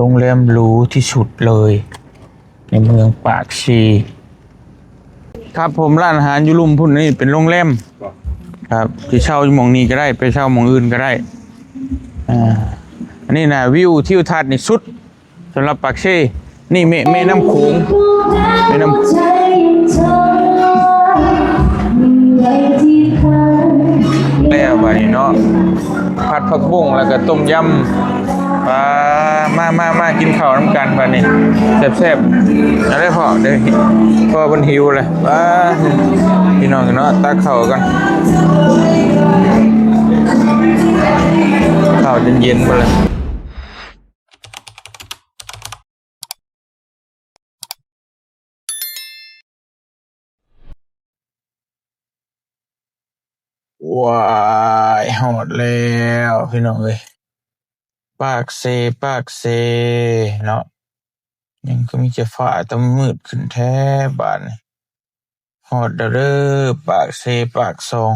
โรงแรมหรูที่สุดเลยในเมืองปากชีครับผมร้านอาหารอยู่ลุ่มพุ่นนี่เป็นโรงแรมครับที่เช่าอยู่หมองนี้ก็ได้ไปเช่าหมองอื่นก็ได้อ่าอันนี้นะวิวทิวทัศน์นี่สุดสำหรับปากชีนี่แม่น้ำโขงแม่น้ำแล้วไปเนาะผัดผักบุ้งแล้วก็ต้มยำมากินข้าวน้ำกันไปนี่แซ่บๆอะไรพ่อเดี๋ยวพ่อบนหิวเลยพี่น้องเนาะตักข้าวกันข้าวเย็นๆไปเลยว้ายหอดแล้วพี่น้องเอ้ยปากเซเนาะยังก็มีจะฝ่าตะมืดขึ้นแท้บานหอดเด้อปากเซปากซอง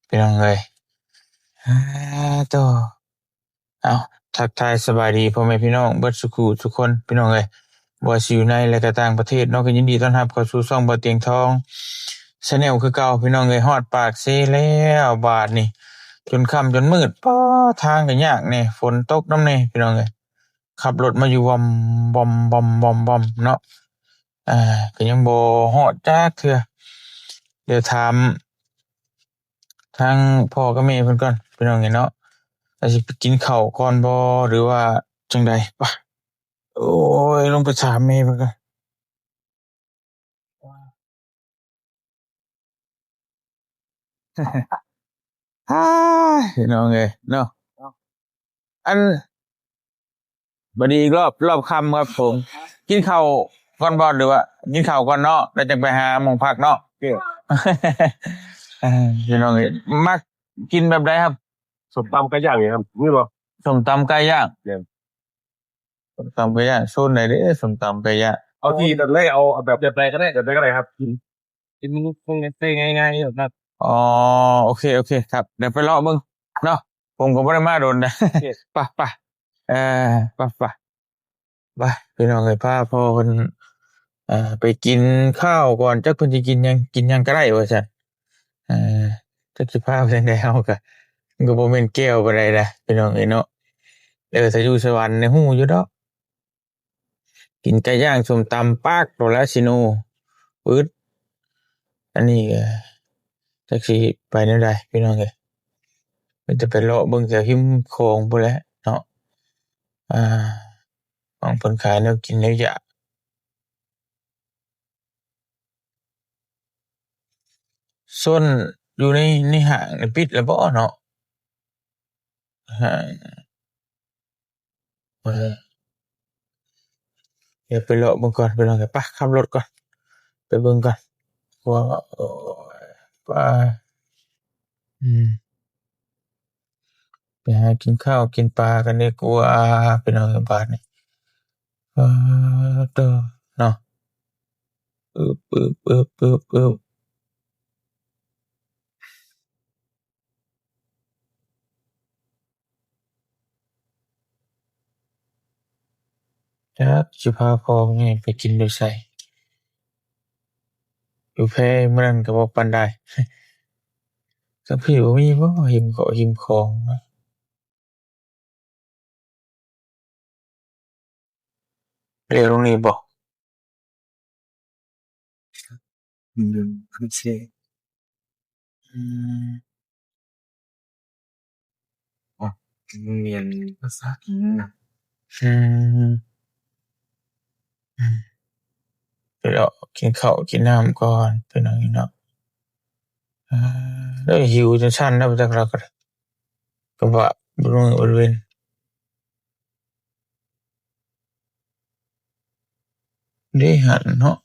พี่น้องเอ้ยต่อเอาทักทายสบายดีพ่อแม่พี่น้องเบิดสุขุทุกคนพี่น้องเอ้ยบ่สิอยู่ในและก็ต่างประเทศเนาะก็ยินดีต้อนรับเข้าสู่ช่องบ่เตียงทองชาแนลคือเก่าพี่น้องเอ้ยฮอดปากเซแล้วบาดนี่จนค่ำจนมืดป้อทางก็ยากแน่ฝนตกนำแน่พี่น้องเอ้ยขับรถมาอยู่วอมบอมเนาะอ่าก็ยังบ่ฮอดจักเทื่อเดี๋ยวถามทางพ่อกับแม่เพิ่นก่อนพี่น้องเอ้ยเนาะว่าสิไปกินข้าวก่อนบ่หรือว่าจังใดปะโอ้ยลงไปถามแม่เพิ่นก่อนอ้ายพี่น้องเอ้ยเนาะอัน บัดนี้อีกรอบค่ำครับผมกินข้าวก่อนบ่หรือว่ากินข้าวก่อนเนาะแล้วจังไปหาหม้องพักเนาะเกี่ยวเออพี่น้องเอ้ยมักกินแบบใดครับสมตำไก่ย่างเนี่ยครับนี่บ่ส้มตำไก่ย่างเนี่ยส้มตำไก่ย่างโซนไหนเด้ส้มตำไก่ย่างเอาที่นั่นเลยเอาแบบใดก็ได้แบบใดก็ได้ครับกินคงได้ง่ายๆแบบนั้นอ๋อโอเคครับเดี๋ยวไปเลาะเบิ่งเนาะผมก็บ่ได้มาโดนนะ เกี่ยว ไปเออไปไปพี่น้องเอ้ยพาพ่อเพิ่นไปกินข้าวก่อนจักเพิ่นสิกินหยังก็ได้ว่าซั่น เออจักสิพาไปจั่งใดเฮาก็มันก็บ่แม่นแก้วปานใดนะพี่น้องเอ้ยเนาะถ้าอยู่สวรรค์นี่ฮู้อยู่ดอกกินไก่ย่างส้มตำปากโดนแล้วสิโนปึ๊ดอันนี้ก็จักสิไปแนวใดพี่น้องเอ้ยมันจะไปเลาะเบิ่งแถวหิมโขงพู้นแหละเนาะอ่าของเพิ่นขายแนวกินแนวอยากส่วนอยู่ในห้างนี่ปิดแล้วบ่เนาะห้างเออเดี๋ยวไปเลาะเบิ่งก่อนพี่น้องเอ้ยไปขับรถก่อนไปเบิ่งก่อนว่าโอ้ยไปอืม ไปหากินข้าวกินปลากันดีกว่าเป็นเอาบาทนี่ต่อเนาะปึ๊บจักสิพาพ่อไงไปกินอยู่ไสอยู่แพมื้อนั้นก็บ่ปานใดกับพี่บ่มีบ่หิมข้าวหิมของนะเรียกตรงนี้บ่คุณเชอืมอ๋อเรียนภาษานะอืมอืมเดี๋ยวกินข้าวกินน้ำก่อนเป็นเอางี้เนาะอาแล้วหิวจนสั่นแล้วจักแล้วก็ว่าบริเวณได้หันเนาะ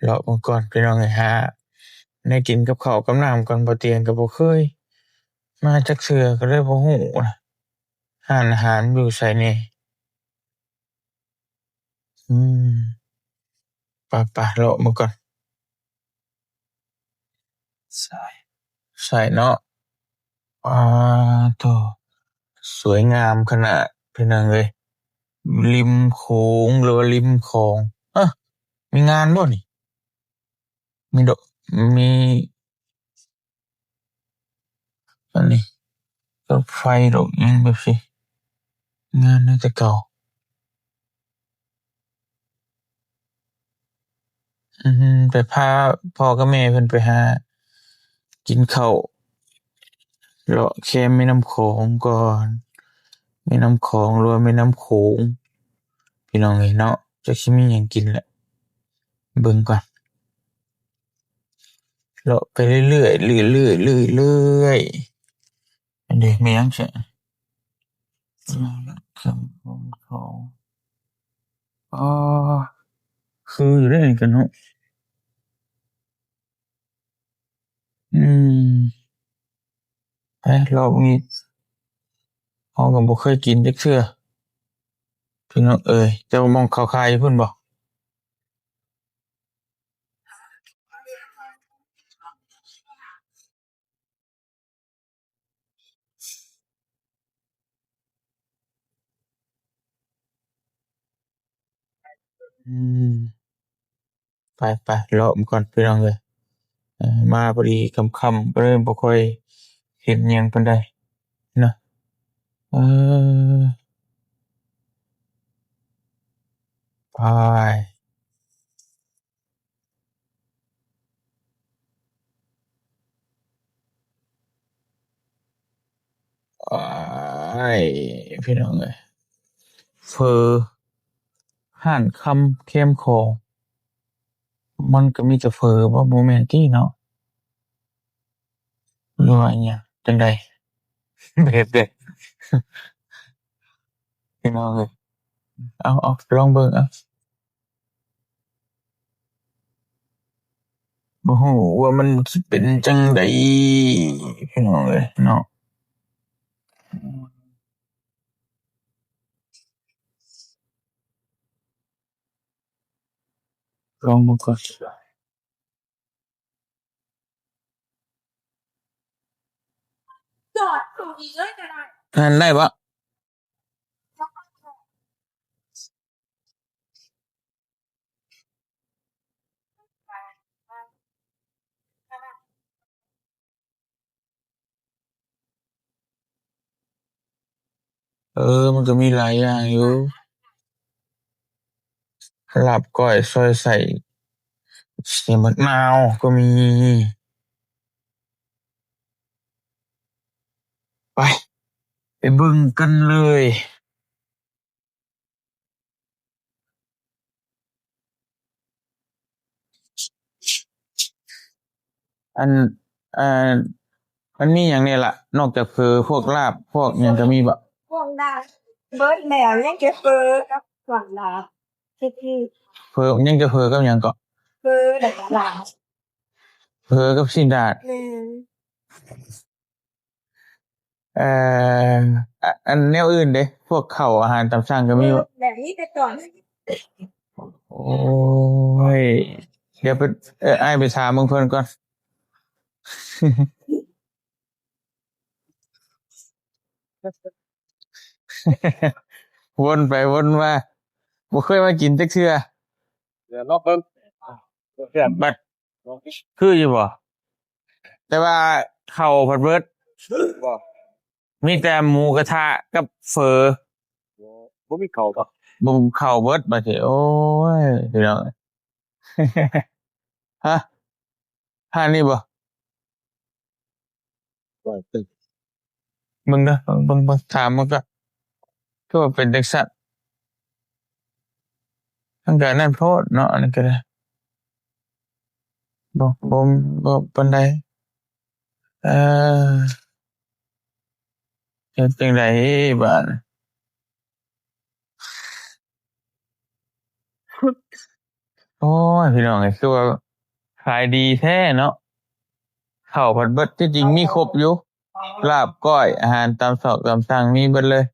เลาะมาก่อนพี่น้องเอ้ยหาได้กินกับข้าวกับน้ำก่อนบ่เตียงก็บ่เคยมาจักเทื่อก็เลยบ่ฮู้นะร้านอาหารอยู่ไสแหน่อืมไปๆเลาะมาก่อนใช่เนาะอ่าโธ่สวยงามขนาดพี่น้องเอ้ยริมโขงหรือว่าริมคลองอะมีงานบ่นี่มีดอกมีอันนี้รถไฟดอกหยังแบบสิงานน่าจะเก่าอือฮึไปพาพ่อกับแม่เพิ่นไปหากินข้าวเลาะแคมแม่น้ำโขงก่อนแม่น้ำโขงหรือว่าแม่น้ำโขงพี่น้องเอ้ยเนาะจักสิมีหยังกินแหละเบิ่งก่อนเลาะไปเรื่อยๆเรื่อยๆเรื่อยๆอันนี้มีหยังสิคำของอ๋อคืออยู่ได้กันเนาะอืมไปรอบนี้เราก็บ่เคยกินจักเทื่อพี่น้องเอ้ยเจ้ามองเข้าค่ายอยู่พุ่นบ่อืมไปๆเลาะมาก่อนพี่น้องเอ้ยมาพอดีค่ำๆก็เลยบ่ค่อยเห็นหยังปานใดเนาะเออไปไปพี่น้องเอ้ยเฟอร้านคำเข้มคอมันก็มีแต่เฟอบ่บ่แม่นติเนาะหรือว่าอิหยังจั่งใดแบบใดพี่น้องเอ้ยเอาลองเบิ่งเอาบ่ฮู้ว่ามันสิเป็นจั่งใดพี่น้องเอ้ยเนาะลองเบิ่งก่อนทานได้บ่มันก็มีหลายอย่างอยู่ลาบก้อยซอยใส่เสียมะนาวก็มีไปไปเบิ่งกันเลยอันอ่ามันมีหยังแหน่ล่ะนอกจากเฟอพวกลาบพวกหยังก็มีบ่พวกดาเบิดแล้วยังเก็บเฟอกับหวังลาที่เฟอยังจะเฟอกับหยังก็เฟอแต่ลาเฟอกับสินดาดอืมเอ่ออันแนวอื่นเด้พวกข้าวอาหารตามสั่งก็มีบ่แบบนี้แต่ก่อนโอ้ยเดี๋ยวไปอ้ายไปถามเบิ่งเพิ่นก่อนวนไปวนมาบ่เคยมากินจักเทื่อเดี๋ยวรอบเบิ่งเพื่อนบัดคืออยู่บ่แต่ว่าข้าวผัดเบิดบ่มีแต่หมูกระทะกับเฟอบ่มีเข้าบ่ บ่ข้าวเบิดบัดนี้โอ้ยพี่น้องฮะหานี่บ่ว่าตึกมึงเด้อเบิ่งถามมันก็คือว่าเป็นจังซั้นมันก็นั่นโพดเนาะอันนั้นก็ได้บ่บ่ปานใดเออเฮ็ดจั่งใดบาดนี้ โอ้ยพี่น้องเอ้ยคือว่าขายดีแท้เนาะข้าวผัดเบิดที่จริงมีครบอยู่ลาบก้อยอาหารตามสอกตามสั่งมีเบิดเลย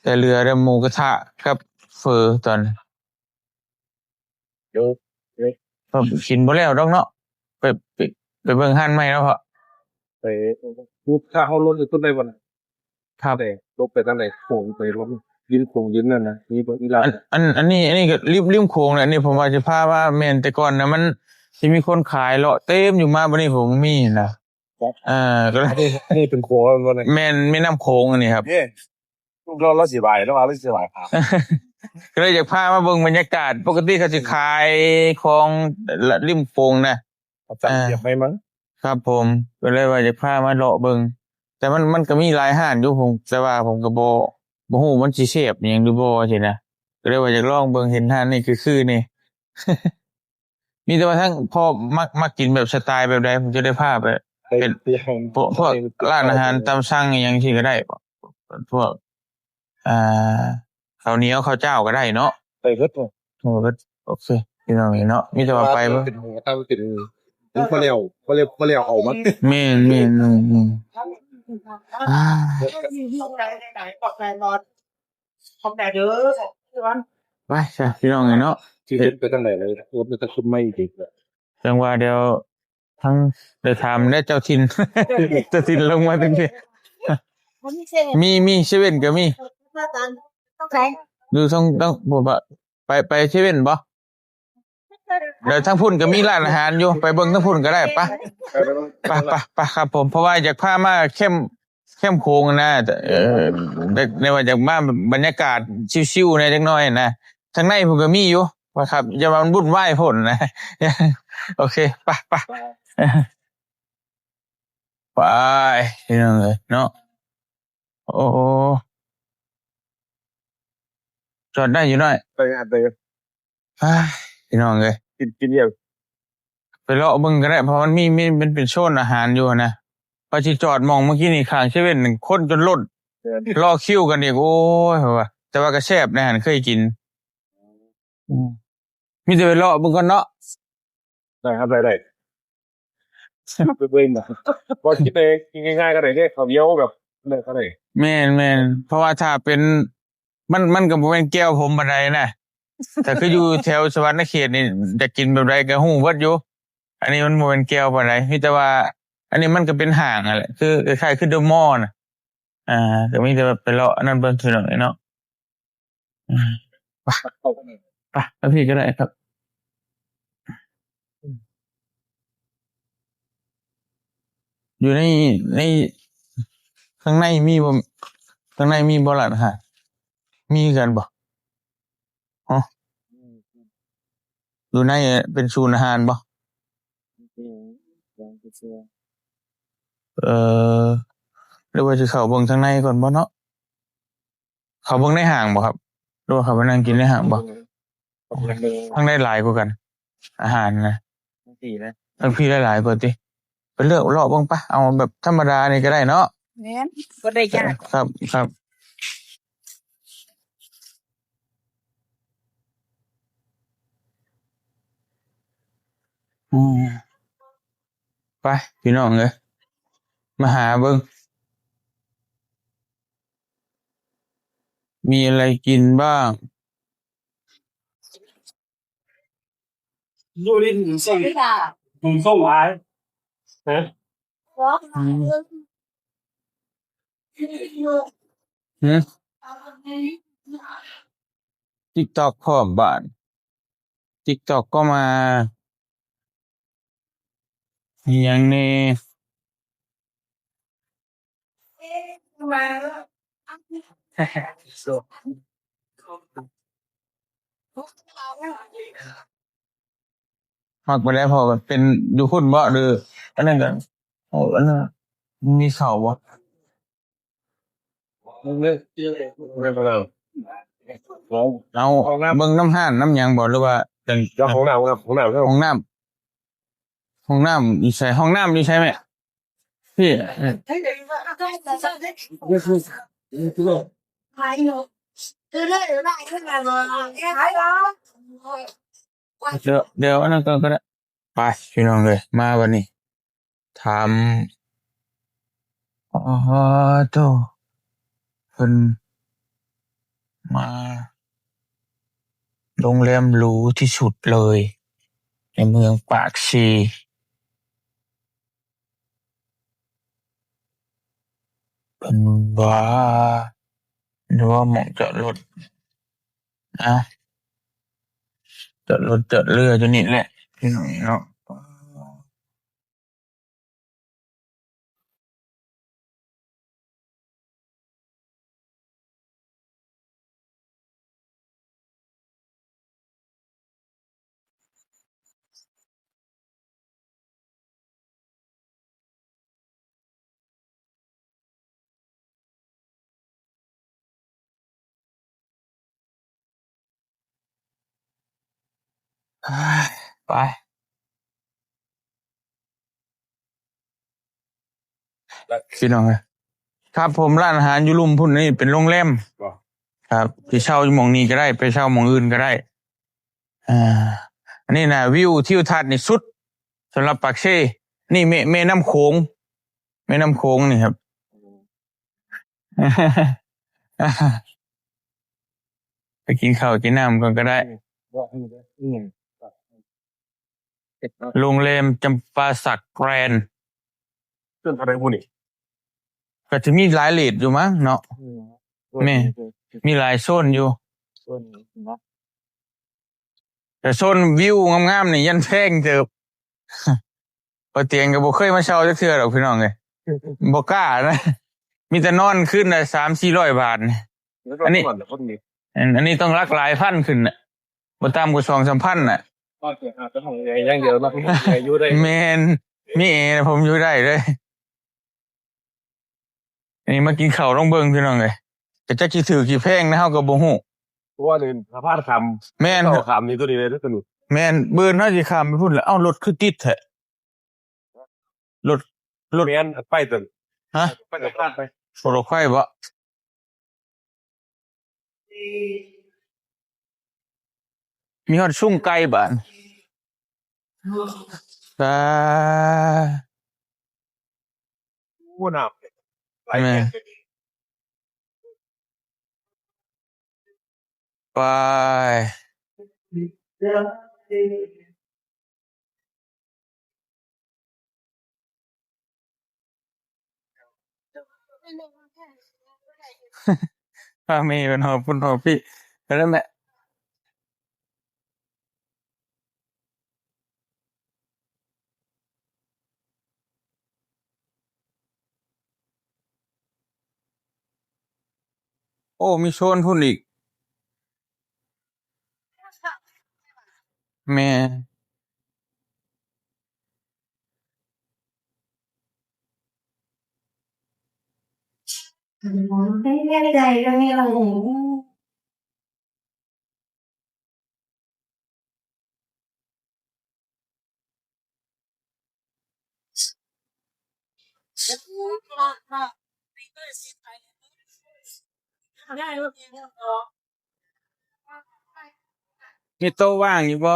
แต่เหลือแต่หมูกระทะกับเฟอตอนนี้ เดี๋ยว ก็กินบ่แล้วดอกเนาะไปไปไปเบิ่งหั่นใหม่แล้วพอ ไปพูดถ้าเขาลดอยู่ต้นได้บ่น่ะแต่ลบไปตั้งแต่โขงไปลบยืนโขงยืนนั่นนะมีบ่อีหลา อันนี้ก็ริมโขงแหละอันนี้ผมว่าจะพาว่าแม่นแต่ก่อนนะมันสิมีคนขายเลาะเต็มอยู่มาบัดนี้ผมมีนะก็เลย นี่เป็นโขงบ่น่ะ แม่นแม่น้ำโขงอันนี้ครับ เฮ้เราสิบายแล้วว่าเราสิบายครับ ก็เลยอยากพามาเบิ่งบรรยากาศ ปกติเขาสิขายของริมโขงนะ จับเสียบไปมั้ง ครับผมก็เลยว่าอยากพามาเลาะเบิ่งแต่มันก็มีหลายห้านอยู่ผมแต่ว่าผมก็บ่ฮู้มันสิแซ่บอิหยังหรือบ่สินะก็เลยว่าอยากลองเบิ่งเห็นห้านนี่คือนี่ มีแต่ว่าทั้งพอมักกินแบบสไตล์แบบใดผมจะได้พาไป เป็น พวกร้านอาหารตามสั่งอหยังที่ก็ได้พวกอ่าข้าวเหนียวข้าวเจ้าก็ได้เนาะ ไปเฮ็ดบ่ โอ้ก็โอเคพี่น้องเนาะมีแต่ว่าไปบ่ เป็นหัวถ้าเป็นเขาเรียกเอามา แม่นอ่า ไหนปลอดภัยนอนคอมแดดเยอะพี่วัน ไปจ้ะพี่น้องเนาะ ที่เฮ็ดไปตั้งไหนเลยรถมันก็ขึ้นไม่ดีเลย จังว่าเดี๋ยวทั้งเดี๋ยวถามได้เจ้าถิ่น เจ้าถิ่นลงมาถึงที่ มันไม่ใช่ มีเซเว่นก็มี หน้าตาต้องแพง ดูต้องบอกว่าไปเซเว่นบ่เดี๋ยวทั้งพุ่นก็มีร้านอาหารอยู่ไปเบิ่งทั้งพุ่นก็ได้ปะไปครับผมเพราะว่าอยากพามาเข้มโค้งนะแต่ในว่าอยากมาบรรยากาศชิวๆในจักหน่อยนะทางในผมก็มีอยู่ว่าครับอย่ามาวุ่นวายพ่นนะ โอเคไปไปพี่น้องเอ้ยเนาะโอ้จอดได้อยู่หน่อย ไปหัดเลย พี่น้องเอ้ย กินเดียว ไปเลาะเบิ่งก็ได้เพราะมันมันเป็นโซนอาหารอยู่นะพอสิจอดมองเมื่อกี้นี่ข้างเซเว่นคนจนล้นรอคิวกันอีกโอ้ยว่าแต่ว่าก็แซ่บนะหันเคยกินมีแต่ไปเลาะเบิ่งก่อนเนาะ ได้ครับได้ไปเบิ่งนะบ่คิดเองกินง่ายๆก็ได้เด้ข้าวเหนียวแบบนั่นก็ได้ แม่นเพราะว่าถ้าเป็นมันก็บ่แม่นแก้วผมปานใดนะแต่คืออยู่แถวสวรรณเขตนี่จะกินแบบใดก็ฮู้เบิดอยู่อันนี้มันบ่แม่นแก้วปานใดมีแต่ว่า อันนี้มันก็เป็นห้างนั่นแหละคือคล้ายๆคือเดอะมอลล์น่ะก็มีแต่ไปเลาะอันนั้นเบิ่งซื่อๆเนาะไปแล้วพี่ก็ได้ครับอยู่ในข้างในมีบ่ข้างในมีบ่ล่ะนะฮะมีกันบ่อ๋ออยู่ในเป็นศูนย์อาหารบ่หรือว่าสิเข้าเบิ่งข้างในก่อนบ่เนาะเข้าเบิ่งในห้างบ่ครับหรือว่าเข้าไปนั่งกินในห้างบ่ข้างในหลายกว่ากัน อาหารนะพี่หลายกว่าติไปเลือกเลาะเบิ่งปะเอาแบบธรรมดานี่ก็ได้เนาะ เนี่ยก็ได้ยาก ครับไปพี่น้องเอ้ยมาหาเบิ่งมีอะไรกินบ้าง ดูดิส้ม ไม่ได้ ส้มหวานฮะ เพราะ TikTok พร้อมบ้าน TikTok ก็มามีหยังแน่ มา มักไปแล้วพอมันเป็นอยู่พุ่นบ่หรืออันนั้นก็อันนั้นมีเสาบ่ มึงเลยไม่เป็นไรเรา เอาเบิ่งน้ำห้านน้ำหยังบ่หรือว่าจัง เจ้าของน้ำครับของน้ำครับ ห้องน้ำอยู่ใส่ห้องน้ำอยู่ใช่ไหมพี่ thấy đi mà cái là sao thế นี่คือ hai nữa từ đây ở lại cái là rồi cái thái đó เดี๋ยวอันนั้นก็ได้ไปพี่น้องเลยมาวันนี้ถามอ๋อโตเพิ่นมาโรงแรมหรูที่สุดเลยในเมืองปากซีเพิ่นว่าหรือว่าหมองจอดรถนะจอดรถจอดเรืออยู่นี่แหละพี่น้องเนาะเฮ้ยไปพี่น้องเลยครับผมร้านอาหารอยู่ลุ่มพุ่นนี่เป็นโรงแรมครับที่เช่าอยู่หมองนี้ก็ได้ไปเช่าหมองอื่นก็ได้อ่าอันนี้นะวิวทิวทัศน์นี่สุดสำหรับปากเซ่นี่แม่น้ำโขงแม่น้ำโขงนี่ครับ ไปกินข้าวกินน้ำก่อนก็ได้โรงแรมจำปาสักแกรนด์เรื่องอะไรพวกนี้ก็จะมีหลายเรทอยู่มั้งเนาะแม่มีหลายโซนอยู่แต่โซนวิวงามๆนี่ยันแพงเจอพอเตียงก็บ่เคยมาเช่าจักเทื่อหรอกพี่น้องเอ้ยบ่กล้านะมีแต่นอนขึ้นละ300-400 บาทนี่อันนี้อันนี้ต้องรักหลายพันขึ้นน่ะบ่ต่ำกว่า2-3 พันน่ะ ก็เสียหายจะของใหญ่อย่างเดียวนะอายุได้ แมนมีเอนะผมอยู่ได้เลยอันนี้มากินข้าวต้องเบิ่งพี่น้องเลยแต่จะกี่ถือกี่แพงนะเฮาก็บ่ฮู้เพราะว่าเนี่ยสภาพคแม่นำคำนี้ตัวนี้เลยตัวนี้แม่นเบิ่นเฮาสิข้ามไปพุ่นแล้วเอ้ารถคือติดแท้รถแม่นไปตึงฮะไปตึงพลาดไปรถไฟบ่มีฮอดซุ่มไก่บ้านตาผู้นำแม่ไปพาแม่เป็นหอบพุ่นหอบพี่แล้วแม่โอ้มีโซนพุ่นอีกแม่ไม่แน่ใจก็ไม่รู้มีโต๊ะว่างอยู่บ่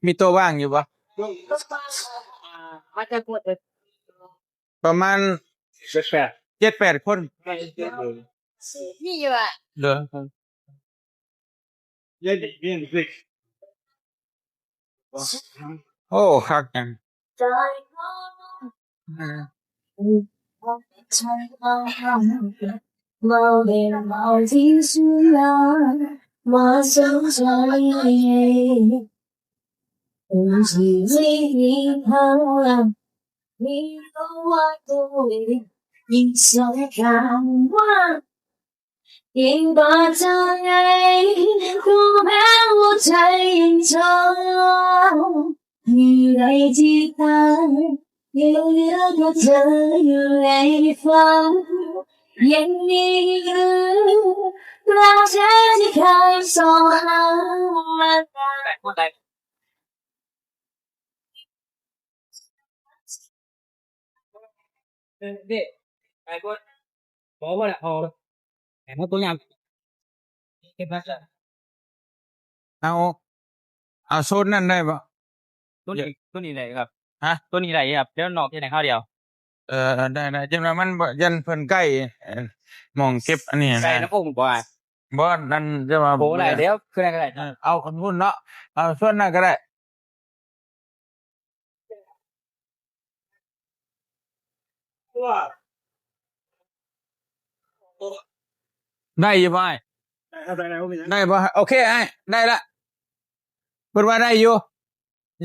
มีโต๊ะว่างอยู่บ่ประมาณ7-8 คนเหรอโอ้คักจังยิ่งกว่าเธอไงรู้แม้ว่าใจยังจมอยู่ในที่ตายยังเหลือแค่เธออยู่ในฝันยังมีรักแท้ที่เคยส่งหามาเด็กไอ้คนบอกว่าแหละพอแต่เมื่อตัวอย่างเก็บมา เอาเอาโซนนั่นได้ปะ ตัวนี้ไหนครับ ฮะ ตัวนี้ไหนครับเดี๋ยวนอกที่ไหนข้าวเดียว ได้จังว่ามันบ่ยันเพิ่นใกล้หมองเก็บอันนี้ ไก่ นะ น้ำพุ่งบ่อย บ่นั่นจะมา โผล่ไหนเดี๋ยวคืออะไรก็ได้ เอาคนพุ่นเนาะเอาส่วนนั้นก็ได้ได้อยู่บ่ได้บ่โอเคไอ้ได้ละเพิ่นว่าได้อยู่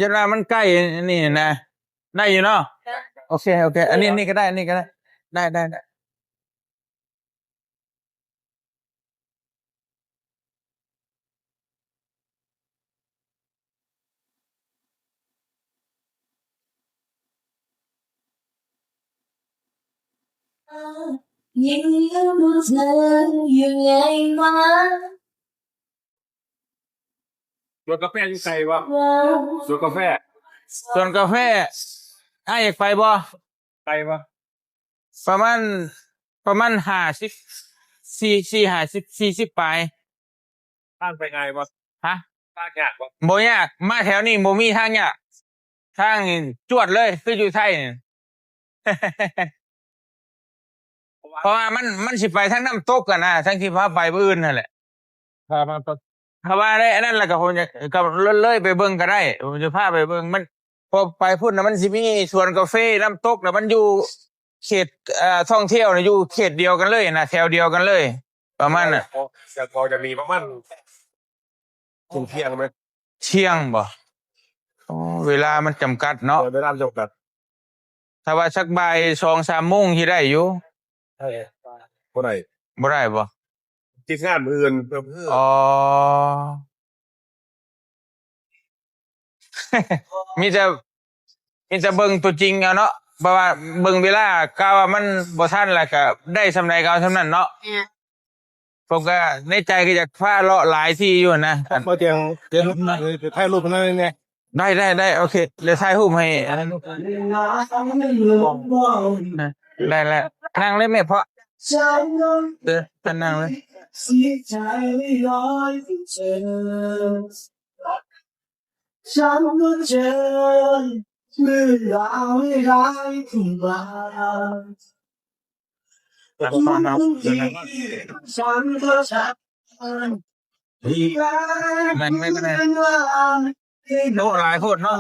ยันว่ามันใกล้นี่นะได้อยู่เนาะโอเคอันนี้ก็ได้อันนี้ก็ได้ได้ ยังลืมเธออยู่ไงวะ รถกาแฟอยู่ไกลวะรถกาแฟ ส่วนกาแฟไอ้อยากไปบ่ ไกลวะ ประมาณ50 40 ไป ข้างไปไงวะ ฮะ ข้างยากวะ บ่ยากมาแถวนี้บ่มีทางยากทางนี่จวดเลยคืออยู่ไทยนี่ เพราะว่ามันสิไปทางน้ำตกกันนะทั้งที่พาไปบ่อื่นนั่นแหละ พามาตอน ถ้าว่าได้อันนั้นแล้วก็ผมจะก็เลยไปเบิ่งก็ได้ผมจะพาไปเบิ่งมันพอไปพุ่นน่ะมันสิมีสวนกาแฟน้ำตกแล้วมันอยู่เขตท่องเที่ยวน่ะอยู่เขตเดียวกันเลยนะแถวเดียวกันเลย ประมาณน่ะ จะพอจะมีประมาณถึงเที่ยงไหม เที่ยงบ่โอ้เวลามันจำกัดเนาะ เวลาจบกัน ถ้าว่าสักบ่าย2-3 โมงที่ได้อยู่ ใช่บ่ได้ บ่ได้บ่ ที่งานมืออื่นเพิ่ม อ๋อ มีแต่เบิ่งตัวจริงเอาเนาะเพราะว่าเบิ่งเวลากะว่ามันบ่ทันแล้วก็ได้สำใดก็เอาสำนั้นเนาะผมก็ในใจก็อยากพาเลาะหลายที่อยู่นะ มาเตียงรูปนะถ่ายรูปนั่นไง ได้โอเคเดี๋ยวถ่ายรูปให้ได้แล้วนั่งเลยแม่เพราะเด้อจะนั่งเลย ฉันก็เจอเมื่อราวให้ร้ายขึ้นมาฉันก็ชักที่รัก นั่งไม่เป็นไรโน้หลายโคตรเนาะ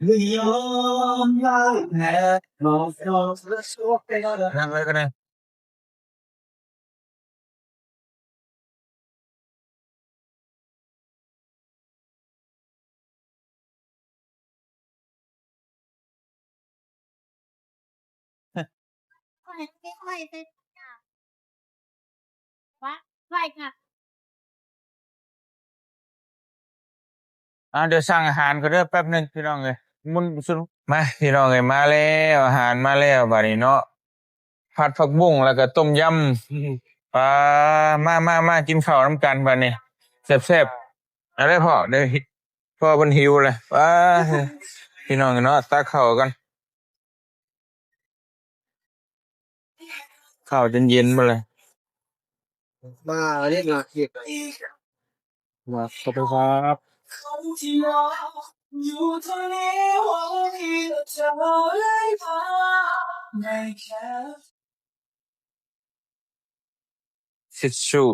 ไม่ยอมย่ายแพ้นอกและโชคไปแล้ว นั่งเลยก็ได้ ค่อยๆเป็นค่ะไหวค่ะ เดี๋ยวสั่งอาหารก็เด้อแป๊บหนึงพี่น้องเอ้ยมุนสุนมาพี่น้องเอ้ยมาแล้วอาหารมาแล้วบัดนี้เนาะผัดผักบุ้งแล้วก็ต้มยำมากินข้าวน้ำกันบัดนี้แซ่บๆอะไรพ่อเดี๋ยวพ่อเพิ่นหิวเลยพี่น้องเนาะตักข้าวกันข้าวเย็นๆมาเลย มาเรียกมาเรียก มาขอบคุณครับ อยู่เท่านี้หวังที่จะได้พาไม่แค่ ทิชชู่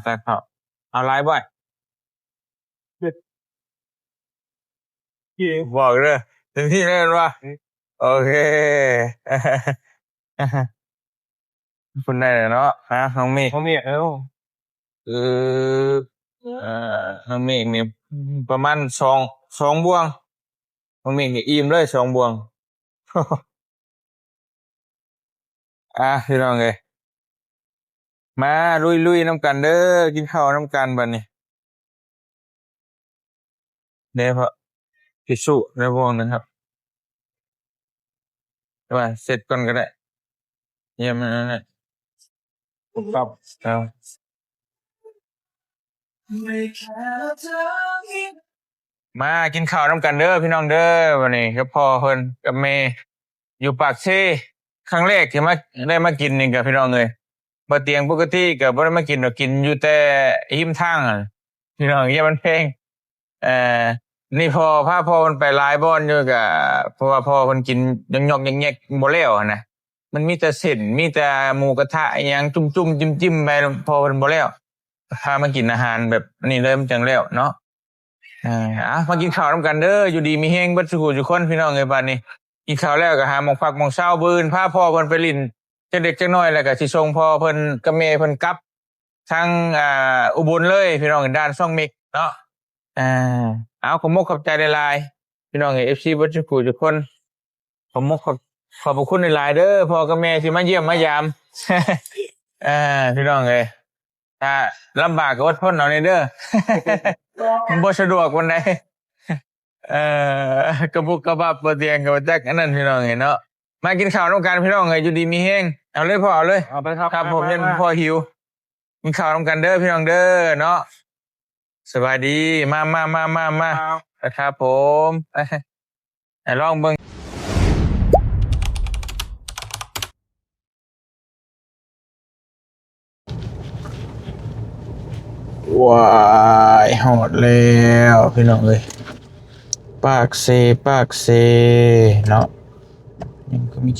ตักข้าวเอาหลายบ่อยบอกเด้อเต็มที่เลยว่าโอเค คุณได้เลยเนาะน้องเมฆ เขามีเออน้องเมฆเนี่ยประมาณสองบวงน้องเมฆเนี่ยอิ่มเลย2 บวง พี่น้องเอ้ยมาลุยน้ำกันเด้อกินข้าวน้ำกันบัดนี้เด้อเพราะทิชชู่ในวงนะครับแต่ว่าเสร็จก่อนก็ได้เยี่ยมนั่นแหละ ครับ เอา ไม่แค่เธอคิด มากินข้าวน้ำกันเด้อพี่น้องเด้อวันนี้กับพ่อเพิ่นกับแม่อยู่ปากเซ่ครั้งแรกที่มาได้มากินนี่กับพี่น้องเลย บ่เตียงปกติก็บ่ได้มากินดอกกินอยู่แต่หิมทางอะพี่น้องอย่ามันแพงเอ่อนี่พอพาพ่อมันไปหลายบ่อนอยู่ก็เพราะว่าพ่อเพิ่นกินยอกๆแยกๆบ่แล้วอะนะมันมีแต่เส้นมีแต่หมูกระทะอิหยังจุ่มๆจิ้มๆไปพอเพิ่นบ่แล้วพามากินอาหารแบบนี้เลยมันจังแล้วเนาะมากินข้าวนำกันเด้ออยู่ดีมีแฮงเบิดซุผู้ทุกคนพี่น้องเอ้ยบัดนี้กินข้าวแล้วก็หาหม้องพักหม้องเช้ามื้ออื่นพาพ่อเพิ่นไปลิ้นจักเด็กจักน้อยแล้วก็สิส่งพ่อเพิ่นกับแม่เพิ่นกลับทางอุบลเลยพี่น้องด้านช่องเมกเนาะเอาขอบมกขอบใจหลายๆพี่น้องเอ้ย FC เบิดซุผู้ทุกคนขอบมกขอบพระคุณหลายๆเด้อพ่อกับแม่ที่มาเยี่ยมมายาม พี่น้องเอ้ยถ้าลำบากก็อดทนเอาในเด้อ บ่สะดวกวันใดกระบุกกระบับบ่เตียงก็บ่จักอันนั้นพี่น้องเอ้ยเนาะมากินข้าวนำกันพี่น้องเอ้ยอยู่ดีมีแฮงเอาเลยพ่อเอาเลย เอาไปครับ ครับผมยันพ่อหิวกินข้าวนำกันเด้อพี่น้องเด้อเนาะสบายดีมาครับผมลองเบิ่งว้ายหอดแล้วพี่น้องเอ้ยปากเซเนาะยังก็มี